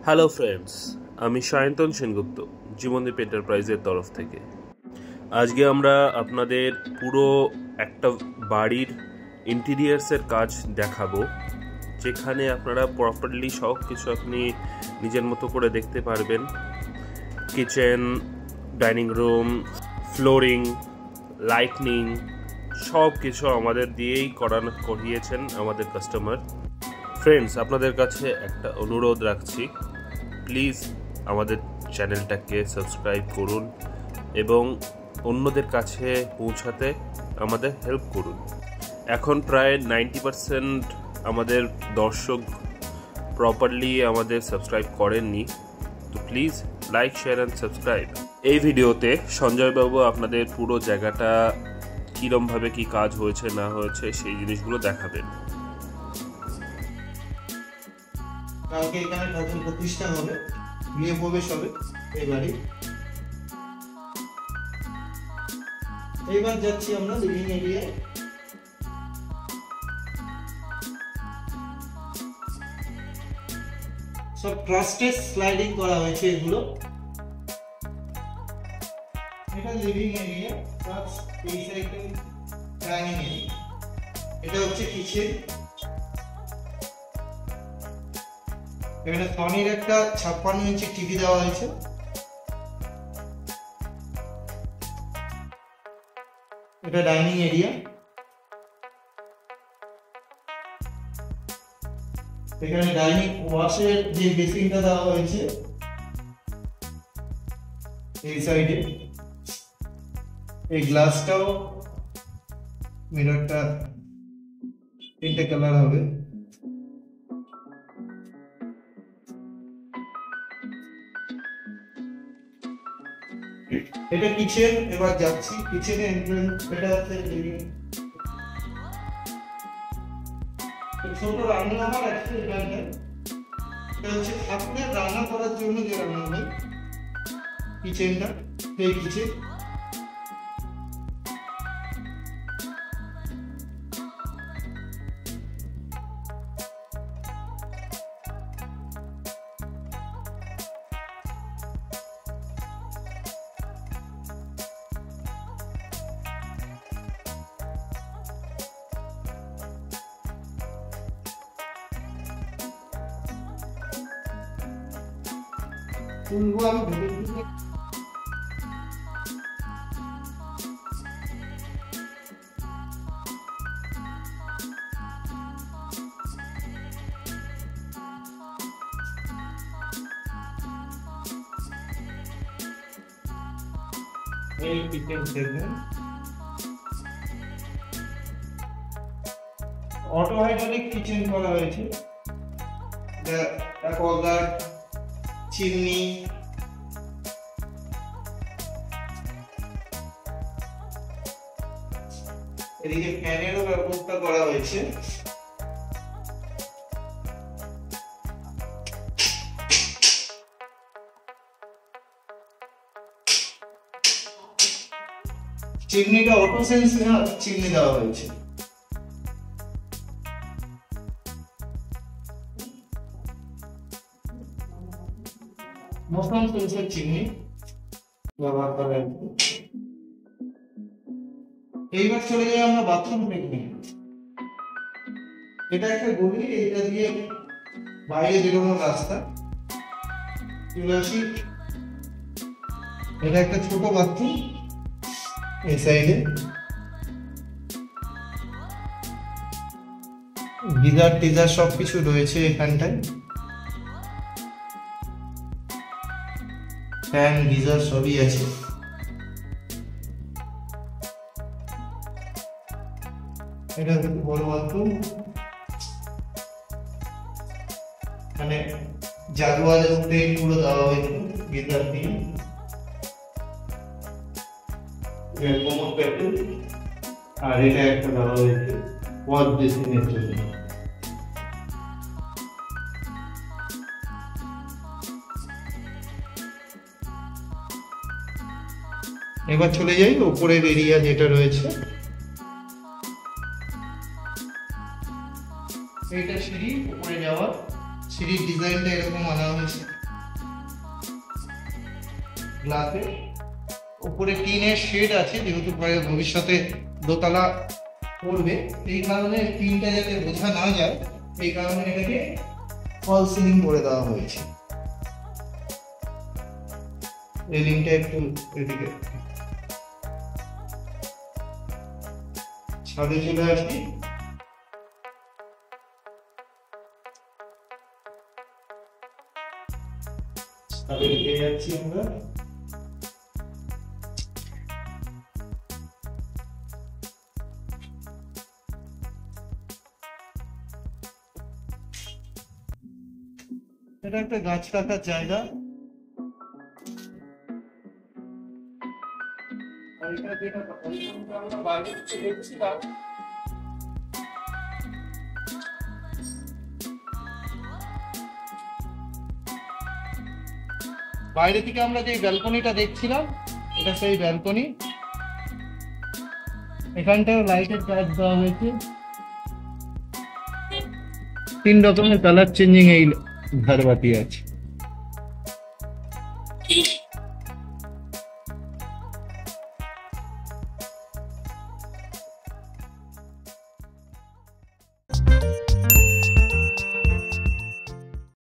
Hello friends, আমি সায়ন্তন সেনগুপ্ত জীবনদীপ এন্টারপ্রাইজের তরফ থেকে। আজকে আমরা আপনাদের পুরো একটা বাড়ির ইন্টিরিয়ার্সের কাজ দেখাবো, যেখানে আপনারা প্রপারলি সব কিছু আপনি নিজের মতো করে দেখতে পারবেন। Kitchen, dining room, flooring, lightning সব কিছু আমাদের দিয়েই করিয়েছেন আমাদের কাস্টমার। ফ্রেন্ডস, আপনাদের কাছে একটা অনুরোধ রাখছি, প্লিজ আমাদের চ্যানেলটাকে সাবস্ক্রাইব করুন এবং অন্যদের কাছে পৌঁছাতে আমাদের হেল্প করুন। এখন প্রায় 90% আমাদের দর্শক প্রপারলি আমাদের সাবস্ক্রাইব করেননি, তো please like, share and subscribe. এই ভিডিওতে সঞ্জয়বাবু আপনাদের পুরো জায়গাটা কীরমভাবে কী কাজ হয়েছে না হয়েছে সেই জিনিসগুলো দেখাবেন। কালকে এখানে নতুন প্রতিষ্ঠান হবে, গৃহ প্রবেশ হবে এই বাড়ি। এইবার যাচ্ছি আমরা লিভিং এরিয়ায়। সব ট্রাস্টেড স্লাইডিং করা হয়েছে এগুলো। এটা লিভিং এরিয়া, প্লাস এই সাইডে ডাইনিং এরিয়া। এটা হচ্ছে কিচেন। এখানে সনির একটা 56 ইঞ্চি টিভি দেওয়া হয়েছে। এটা ডাইনিং এরিয়া। এখানে ডাইনিং ওয়াশের যে বেসিনটা দেওয়া হয়েছে এই সাইডে। এই গ্লাসটাও, মিররটা 3টে কালার হবে। এটা কিচেন। এবার যাচ্ছি কিচেনে এন্ট্রান্স। এটা হচ্ছে লিভিং। ছোট রান্নাঘর আছে এখানে। এটা হচ্ছে আপনার রান্না করার জন্য যে রান্নাঘর, কিচেনটা এই কিচেন। তুলবো আমি ভেবে দিই। এই কিচেন দেখবেন, অটো হাইড্রোলিক কিচেন করা হয়েছে। অ্যাকোয়াগার্ড, চিমনি, এদিকে ফ্যানেরও ব্যবস্থা করা হয়েছে। চিমনিটা অটো সেন্স চিমনি দেওয়া হয়েছে। মোশন সেন্সর চিমনি ব্যবহার করা হয়েছে। এইবার চলে যাই আমরা বাথরুম টেকনিক। এটা একটা গলি, এটা দিয়ে বাইরে বেরোনোর রাস্তা। চলে আসি, এটা একটা ছোট বাথরুম এই সাইডে। গিজার টিজার সবকিছু রয়েছে এখানটায়। ফ্যান, গিজার সবই আছে। এটা হচ্ছে বড় বাথরুম। মানে জাগুয়ারের উপরে পুরো দেওয়া হয়েছে গিজার দিয়ে। কোমর প্যাটেল, আর এটা একটা দেওয়া হয়েছে ওয়াশ বেসিনের জন্য। এবার চলে যাই উপরের এরিয়া যেটা রয়েছে। এটা সিঁড়ি, উপরে যাওয়ার সিঁড়ির ডিজাইনটা এরকম আনা হয়েছে। গ্লাসে, উপরে টিনের শেড আছে, যেহেতু ভবিষ্যতে দোতলা করবে, এই কারণে টিনটা যাতে বোঝা না যায় এই কারণে এটাকে ফল সিলিং করে দেওয়া হয়েছে। রেলিংটা একটু এদিকে, ছাদে চলে আসি। ছাদে ঢুকে যাচ্ছি আমরা। এটা একটা গাছ রাখার জায়গা। আমরা বাইরে থেকে দেখছিলাম, বাইরে থেকে আমরা যে ব্যালকনিটা দেখছিলাম এটা সেই ব্যালকনি। এখানটায় লাইটের কাজ দেওয়া হয়েছে, 3 রকমের কালার চেঞ্জিং এই ঝাড়বাতি আছে।